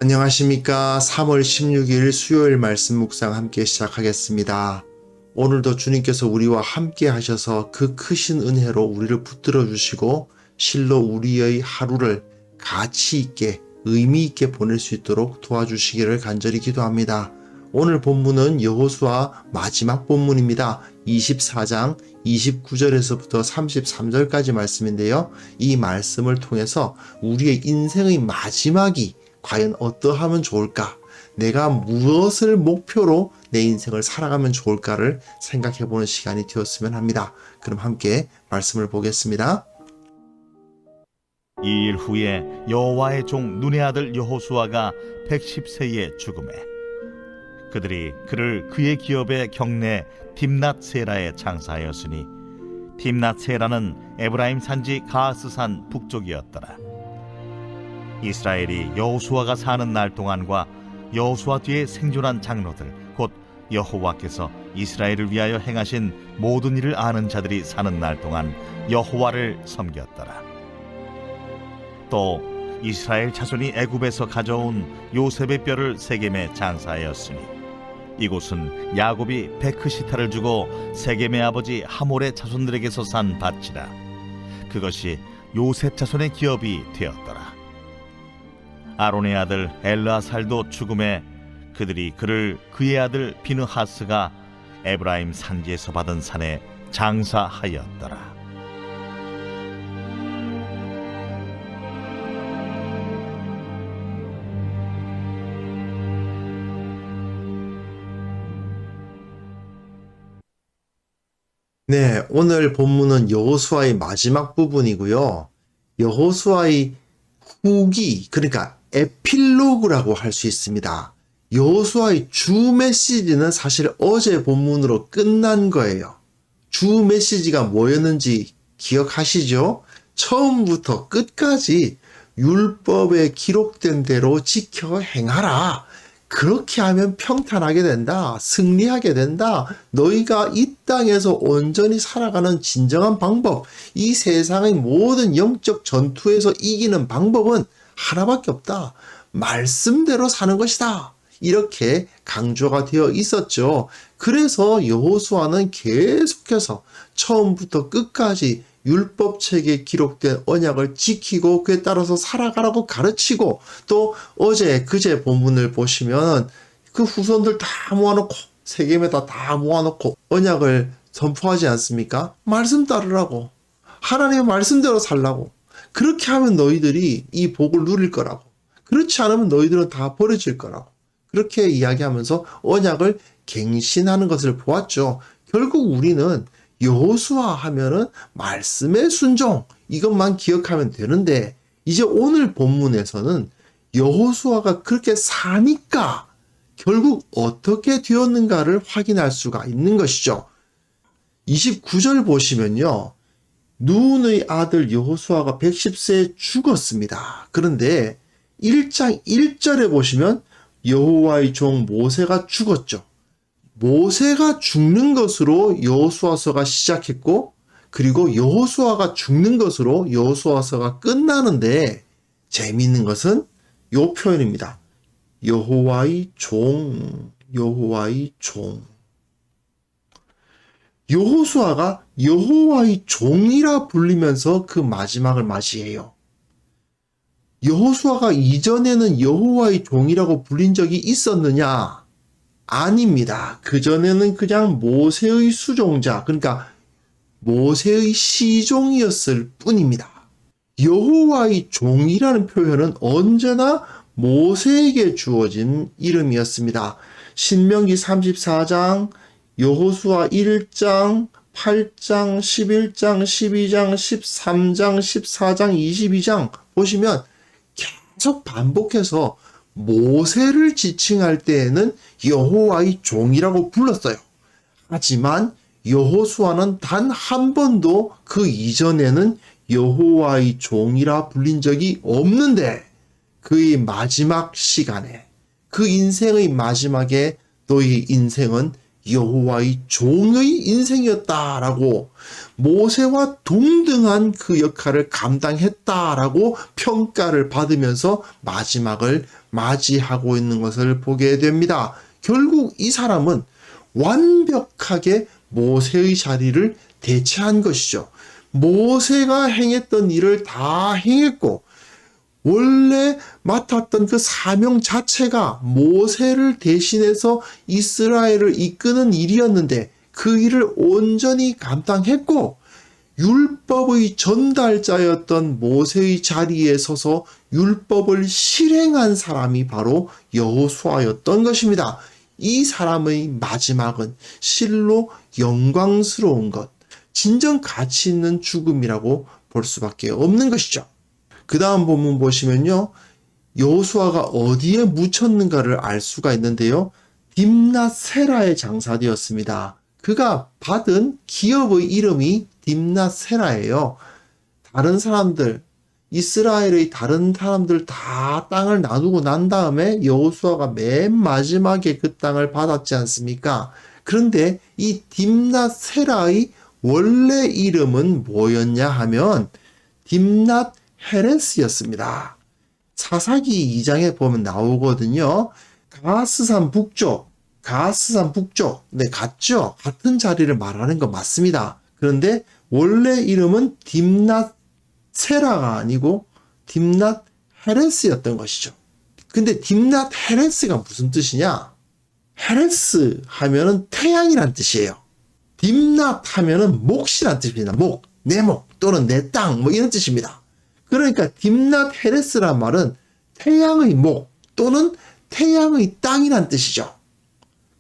안녕하십니까. 3월 16일 수요일 말씀 묵상 함께 시작하겠습니다. 오늘도 주님께서 우리와 함께 하셔서 그 크신 은혜로 우리를 붙들어 주시고 실로 우리의 하루를 가치 있게 의미 있게 보낼 수 있도록 도와주시기를 간절히 기도합니다. 오늘 본문은 여호수아 마지막 본문입니다. 24장 29절에서부터 33절까지 말씀인데요. 이 말씀을 통해서 우리의 인생의 마지막이 과연 어떠하면 좋을까? 내가 무엇을 목표로 내 인생을 살아가면 좋을까를 생각해보는 시간이 되었으면 합니다. 그럼 함께 말씀을 보겠습니다. 이 일 후에 여호와의 종 눈의 아들 여호수아가 110세에 죽음에 그들이 그를 그의 기업의 경내 딥낫세라에 장사하였으니 딥낫세라는 에브라임 산지 가스산 북쪽이었더라. 이스라엘이 여호수아가 사는 날 동안과 여호수아 뒤에 생존한 장로들 곧 여호와께서 이스라엘을 위하여 행하신 모든 일을 아는 자들이 사는 날 동안 여호와를 섬겼더라. 또 이스라엘 자손이 애굽에서 가져온 요셉의 뼈를 세겜에 장사하였으니 이곳은 야곱이 베크시타를 주고 세겜의 아버지 하몰의 자손들에게서 산 밭이라. 그것이 요셉 자손의 기업이 되었더라. 아론의 아들 엘르아살도 죽음에 그들이 그를 그의 아들 비느하스가 에브라임 산지에서 받은 산에 장사하였더라. 네, 오늘 본문은 여호수아의 마지막 부분이고요. 여호수아의 후기, 그러니까 에필로그라고 할 수 있습니다. 여호수아의 주 메시지는 사실 어제 본문으로 끝난 거예요. 주 메시지가 뭐였는지 기억하시죠? 처음부터 끝까지 율법에 기록된 대로 지켜 행하라. 그렇게 하면 평탄하게 된다. 승리하게 된다. 너희가 이 땅에서 온전히 살아가는 진정한 방법, 이 세상의 모든 영적 전투에서 이기는 방법은 하나밖에 없다. 말씀대로 사는 것이다. 이렇게 강조가 되어 있었죠. 그래서 여호수아는 계속해서 처음부터 끝까지 율법책에 기록된 언약을 지키고 그에 따라서 살아가라고 가르치고, 또 어제 그제 본문을 보시면 그 후손들 다 모아놓고 세겜에다 다 모아놓고 언약을 선포하지 않습니까? 말씀 따르라고, 하나님의 말씀대로 살라고. 그렇게 하면 너희들이 이 복을 누릴 거라고, 그렇지 않으면 너희들은 다 버려질 거라고, 그렇게 이야기하면서 언약을 갱신하는 것을 보았죠. 결국 우리는 여호수아 하면은 말씀의 순종, 이것만 기억하면 되는데, 이제 오늘 본문에서는 여호수아가 그렇게 사니까 결국 어떻게 되었는가를 확인할 수가 있는 것이죠. 29절 보시면요, 눈의 아들 여호수아가 110세에 죽었습니다. 그런데 1장 1절에 보시면 여호와의 종 모세가 죽었죠. 모세가 죽는 것으로 여호수아서가 시작했고, 그리고 여호수아가 죽는 것으로 여호수아서가 끝나는데, 재미있는 것은 이 표현입니다. 여호와의 종, 여호와의 종. 여호수아가 여호와의 종이라 불리면서 그 마지막을 맞이해요. 여호수아가 이전에는 여호와의 종이라고 불린 적이 있었느냐? 아닙니다. 그전에는 그냥 모세의 수종자, 그러니까 모세의 시종이었을 뿐입니다. 여호와의 종이라는 표현은 언제나 모세에게 주어진 이름이었습니다. 신명기 34장, 여호수아 1장, 8장, 11장, 12장, 13장, 14장, 22장 보시면 계속 반복해서 모세를 지칭할 때에는 여호와의 종이라고 불렀어요. 하지만 여호수아는 단 한 번도 그 이전에는 여호와의 종이라 불린 적이 없는데, 그의 마지막 시간에, 그 인생의 마지막에 너희 인생은 여호와의 종의 인생이었다라고, 모세와 동등한 그 역할을 감당했다라고 평가를 받으면서 마지막을 맞이하고 있는 것을 보게 됩니다. 결국 이 사람은 완벽하게 모세의 자리를 대체한 것이죠. 모세가 행했던 일을 다 행했고 원래 맡았던 그 사명 자체가 모세를 대신해서 이스라엘을 이끄는 일이었는데 그 일을 온전히 감당했고 율법의 전달자였던 모세의 자리에 서서 율법을 실행한 사람이 바로 여호수아였던 것입니다. 이 사람의 마지막은 실로 영광스러운 것, 진정 가치 있는 죽음이라고 볼 수밖에 없는 것이죠. 그 다음 본문 보시면요. 여호수아가 어디에 묻혔는가를 알 수가 있는데요. 딥낫세라의 장사되었습니다. 그가 받은 기업의 이름이 딥낫세라예요. 다른 사람들, 이스라엘의 다른 사람들 다 땅을 나누고 난 다음에 여호수아가 맨 마지막에 그 땅을 받았지 않습니까? 그런데 이 딥낫세라의 원래 이름은 뭐였냐 하면 딥낫 헤레스였습니다. 사사기 2장에 보면 나오거든요. 가스산 북쪽, 네, 같죠? 같은 자리를 말하는 거 맞습니다. 그런데 원래 이름은 딥낫세라가 아니고 딥낫 헤레스였던 것이죠. 근데 딥낫 헤레스가 무슨 뜻이냐? 헤레스 하면은 태양이란 뜻이에요. 딥낫 하면은 몫이란 뜻입니다. 목, 내 목 또는 내 땅 뭐 이런 뜻입니다. 그러니까 딥낫 헤레스란 말은 태양의 목 또는 태양의 땅이란 뜻이죠.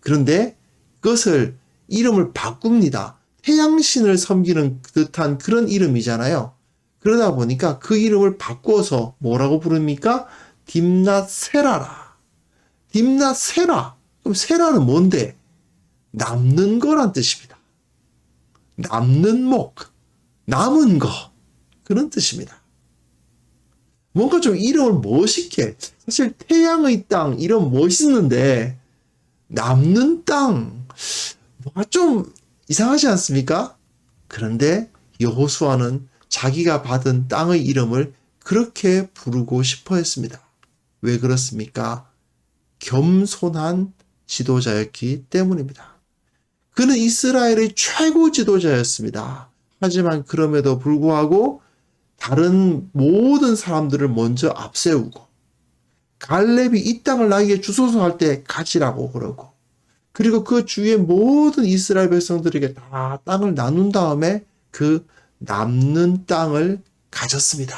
그런데 그것을 이름을 바꿉니다. 태양신을 섬기는 듯한 그런 이름이잖아요. 그러다 보니까 그 이름을 바꿔서 뭐라고 부릅니까? 딥낫세라라. 딥낫세라. 그럼 세라는 뭔데? 남는 거란 뜻입니다. 남는 목, 남은 거 그런 뜻입니다. 뭔가 좀 이름을 멋있게, 사실 태양의 땅 이름 멋있는데 남는 땅 뭔가 좀 이상하지 않습니까? 그런데 여호수아는 자기가 받은 땅의 이름을 그렇게 부르고 싶어 했습니다. 왜 그렇습니까? 겸손한 지도자였기 때문입니다. 그는 이스라엘의 최고 지도자였습니다. 하지만 그럼에도 불구하고 다른 모든 사람들을 먼저 앞세우고 갈렙이 이 땅을 나에게 주소서 할 때 가지라고 그러고 그리고 그 주위의 모든 이스라엘 백성들에게 다 땅을 나눈 다음에 그 남는 땅을 가졌습니다.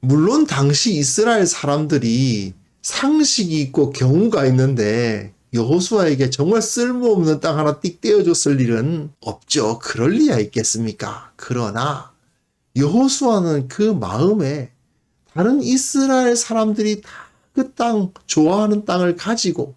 물론 당시 이스라엘 사람들이 상식이 있고 경우가 있는데 여호수아에게 정말 쓸모없는 땅 하나 띡 떼어줬을 일은 없죠. 그럴 리야 있겠습니까? 그러나 여호수아는 그 마음에 다른 이스라엘 사람들이 다 그 땅, 좋아하는 땅을 가지고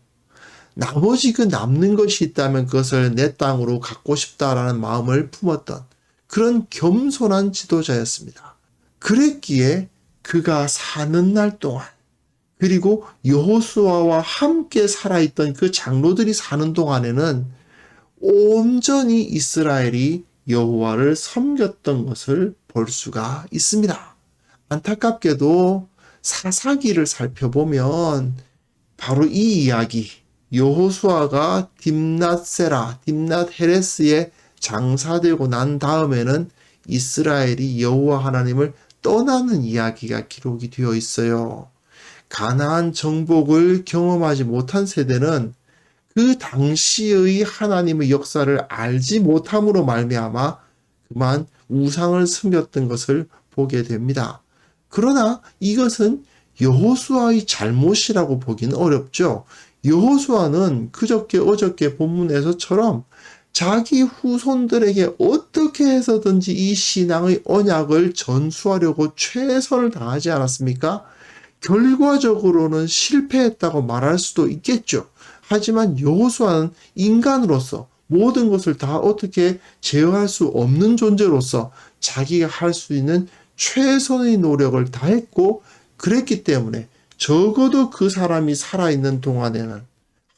나머지 그 남는 것이 있다면 그것을 내 땅으로 갖고 싶다라는 마음을 품었던 그런 겸손한 지도자였습니다. 그랬기에 그가 사는 날 동안 그리고 여호수아와 함께 살아있던 그 장로들이 사는 동안에는 온전히 이스라엘이 여호와를 섬겼던 것을 볼 수가 있습니다. 안타깝게도 사사기를 살펴보면 바로 이 이야기, 여호수아가 딥낫세라, 딥낫 헤레스에 장사되고 난 다음에는 이스라엘이 여호와 하나님을 떠나는 이야기가 기록이 되어 있어요. 가나안 정복을 경험하지 못한 세대는 그 당시의 하나님의 역사를 알지 못함으로 말미암아 그만 우상을 섬겼던 것을 보게 됩니다. 그러나 이것은 여호수아의 잘못이라고 보기는 어렵죠. 여호수아는 그저께 어저께 본문에서처럼 자기 후손들에게 어떻게 해서든지 이 신앙의 언약을 전수하려고 최선을 다하지 않았습니까? 결과적으로는 실패했다고 말할 수도 있겠죠. 하지만 여호수아는 인간으로서 모든 것을 다 어떻게 제어할 수 없는 존재로서 자기가 할 수 있는 최선의 노력을 다했고 그랬기 때문에 적어도 그 사람이 살아있는 동안에는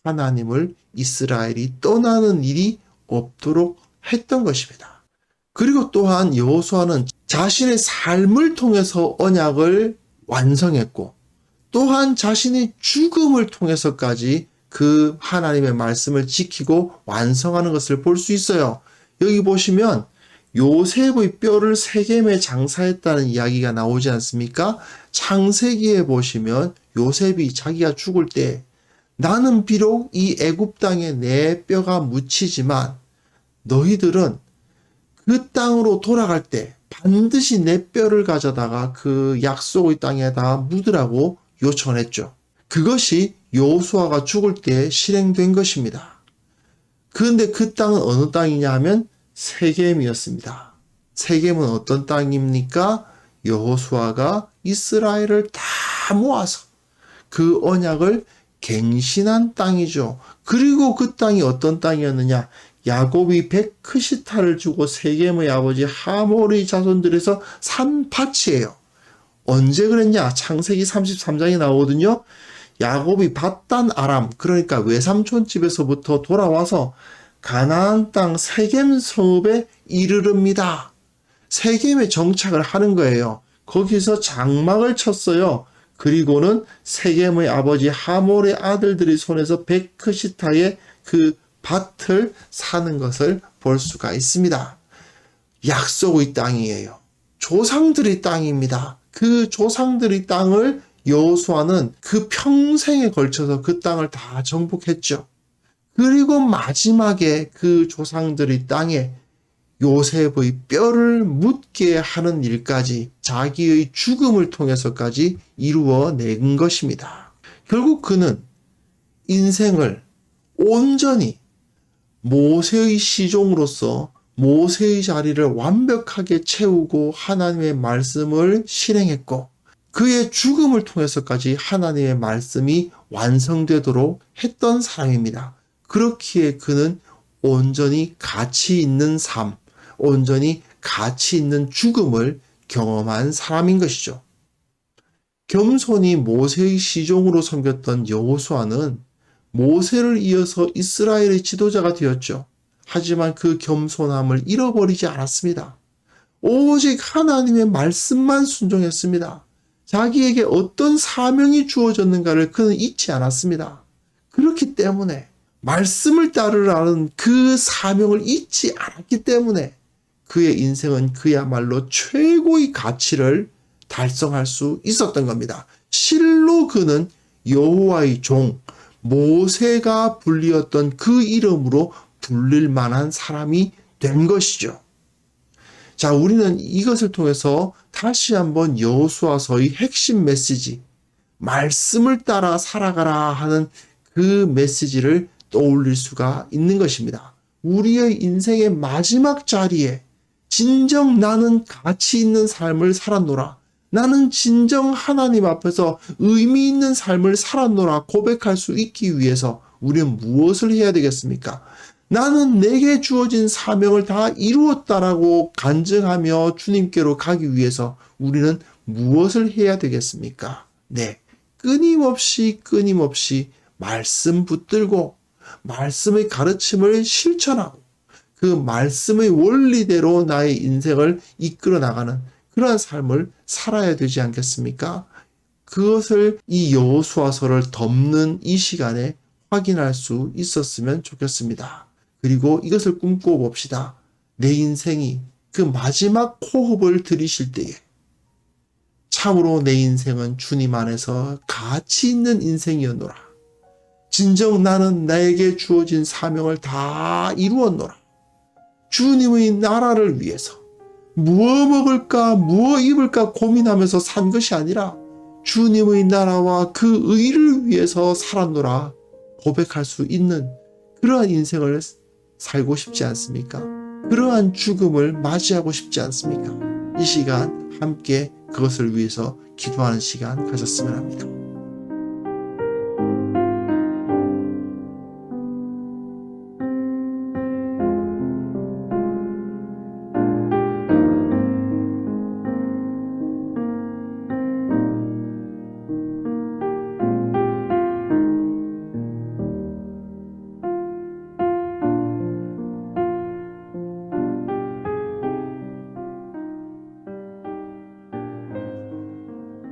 하나님을 이스라엘이 떠나는 일이 없도록 했던 것입니다. 그리고 또한 여호수아는 자신의 삶을 통해서 언약을 완성했고 또한 자신의 죽음을 통해서까지 그 하나님의 말씀을 지키고 완성하는 것을 볼 수 있어요. 여기 보시면 요셉의 뼈를 세겜에 장사했다는 이야기가 나오지 않습니까? 창세기에 보시면 요셉이 자기가 죽을 때 나는 비록 이 애굽 땅에 내 뼈가 묻히지만 너희들은 그 땅으로 돌아갈 때 반드시 내 뼈를 가져다가 그 약속의 땅에다 묻으라고 요청했죠. 그것이 여호수아가 죽을 때 실행된 것입니다. 그런데 그 땅은 어느 땅이냐 하면 세겜이었습니다. 세겜은 어떤 땅입니까? 여호수아가 이스라엘을 다 모아서 그 언약을 갱신한 땅이죠. 그리고 그 땅이 어떤 땅이었느냐? 야곱이 베크시타를 주고 세겜의 아버지 하몰의 자손들에서 산 밭이에요. 언제 그랬냐? 창세기 33장에 나오거든요. 야곱이 밧단 아람, 그러니까 외삼촌 집에서부터 돌아와서 가나안 땅 세겜 성읍에 이르릅니다. 세겜에 정착을 하는 거예요. 거기서 장막을 쳤어요. 그리고는 세겜의 아버지 하몰의 아들들의 손에서 베크시타의 그 밭을 사는 것을 볼 수가 있습니다. 약속의 땅이에요. 조상들의 땅입니다. 그 조상들의 땅을 여호수아는 그 평생에 걸쳐서 그 땅을 다 정복했죠. 그리고 마지막에 그 조상들의 땅에 요셉의 뼈를 묻게 하는 일까지 자기의 죽음을 통해서까지 이루어낸 것입니다. 결국 그는 인생을 온전히 모세의 시종으로서 모세의 자리를 완벽하게 채우고 하나님의 말씀을 실행했고 그의 죽음을 통해서까지 하나님의 말씀이 완성되도록 했던 사람입니다. 그렇기에 그는 온전히 가치 있는 삶, 온전히 가치 있는 죽음을 경험한 사람인 것이죠. 겸손히 모세의 시종으로 섬겼던 여호수아는 모세를 이어서 이스라엘의 지도자가 되었죠. 하지만 그 겸손함을 잃어버리지 않았습니다. 오직 하나님의 말씀만 순종했습니다. 자기에게 어떤 사명이 주어졌는가를 그는 잊지 않았습니다. 그렇기 때문에 말씀을 따르라는 그 사명을 잊지 않았기 때문에 그의 인생은 그야말로 최고의 가치를 달성할 수 있었던 겁니다. 실로 그는 여호와의 종, 모세가 불리었던 그 이름으로 불릴 만한 사람이 된 것이죠. 자, 우리는 이것을 통해서 다시 한번 여호수아서의 핵심 메시지, 말씀을 따라 살아가라 하는 그 메시지를 떠올릴 수가 있는 것입니다. 우리의 인생의 마지막 자리에 진정 나는 가치 있는 삶을 살았노라. 나는 진정 하나님 앞에서 의미 있는 삶을 살았노라 고백할 수 있기 위해서 우리는 무엇을 해야 되겠습니까? 나는 내게 주어진 사명을 다 이루었다라고 간증하며 주님께로 가기 위해서 우리는 무엇을 해야 되겠습니까? 네, 끊임없이 말씀 붙들고 말씀의 가르침을 실천하고 그 말씀의 원리대로 나의 인생을 이끌어 나가는 그러한 삶을 살아야 되지 않겠습니까? 그것을 이 여호수아서를 덮는 이 시간에 확인할 수 있었으면 좋겠습니다. 그리고 이것을 꿈꿔 봅시다. 내 인생이 그 마지막 호흡을 들이쉴 때에 참으로 내 인생은 주님 안에서 가치 있는 인생이었노라. 진정 나는 나에게 주어진 사명을 다 이루었노라. 주님의 나라를 위해서 무엇 먹을까 무엇 입을까 고민하면서 산 것이 아니라 주님의 나라와 그 의를 위해서 살았노라 고백할 수 있는 그러한 인생을 살고 싶지 않습니까? 그러한 죽음을 맞이하고 싶지 않습니까? 이 시간 함께 그것을 위해서 기도하는 시간 가졌으면 합니다.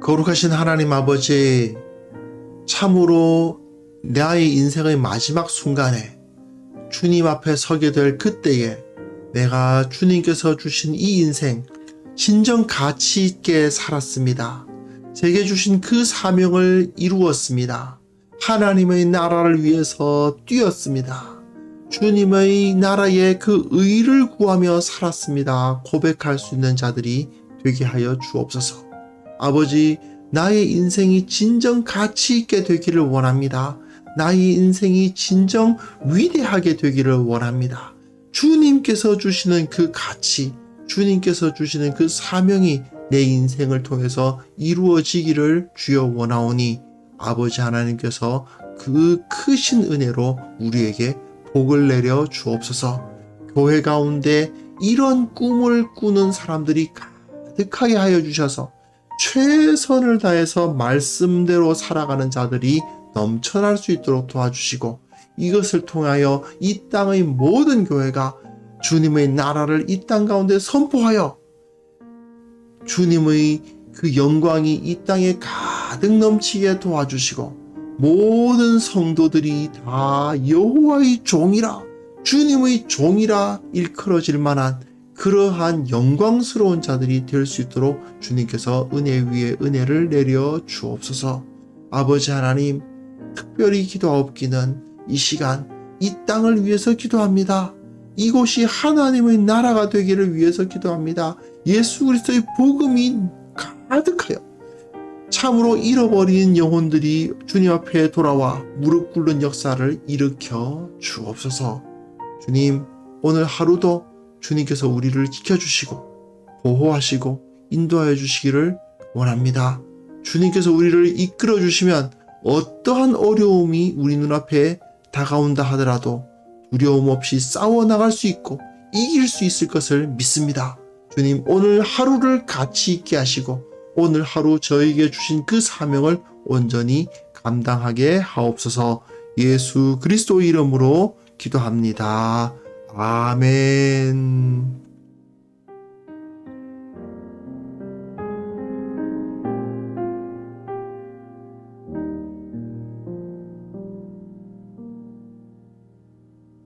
거룩하신 하나님 아버지, 참으로 나의 인생의 마지막 순간에 주님 앞에 서게 될 그때에 내가 주님께서 주신 이 인생 진정 가치 있게 살았습니다. 제게 주신 그 사명을 이루었습니다. 하나님의 나라를 위해서 뛰었습니다. 주님의 나라의 그 의를 구하며 살았습니다. 고백할 수 있는 자들이 되게 하여 주옵소서. 아버지, 나의 인생이 진정 가치 있게 되기를 원합니다. 나의 인생이 진정 위대하게 되기를 원합니다. 주님께서 주시는 그 가치, 주님께서 주시는 그 사명이 내 인생을 통해서 이루어지기를 주여 원하오니 아버지 하나님께서 그 크신 은혜로 우리에게 복을 내려 주옵소서. 교회 가운데 이런 꿈을 꾸는 사람들이 가득하게 하여 주셔서 최선을 다해서 말씀대로 살아가는 자들이 넘쳐날 수 있도록 도와주시고 이것을 통하여 이 땅의 모든 교회가 주님의 나라를 이 땅 가운데 선포하여 주님의 그 영광이 이 땅에 가득 넘치게 도와주시고 모든 성도들이 다 여호와의 종이라 주님의 종이라 일컬어질 만한 그러한 영광스러운 자들이 될 수 있도록 주님께서 은혜 위에 은혜를 내려 주옵소서. 아버지 하나님, 특별히 기도하옵기는 이 시간 이 땅을 위해서 기도합니다. 이곳이 하나님의 나라가 되기를 위해서 기도합니다. 예수 그리스도의 복음이 가득하여 참으로 잃어버린 영혼들이 주님 앞에 돌아와 무릎 꿇는 역사를 일으켜 주옵소서. 주님, 오늘 하루도 주님께서 우리를 지켜주시고 보호하시고 인도하여 주시기를 원합니다. 주님께서 우리를 이끌어 주시면 어떠한 어려움이 우리 눈앞에 다가온다 하더라도 두려움 없이 싸워나갈 수 있고 이길 수 있을 것을 믿습니다. 주님, 오늘 하루를 가치 있게 하시고 오늘 하루 저에게 주신 그 사명을 온전히 감당하게 하옵소서. 예수 그리스도의 이름으로 기도합니다. 아멘.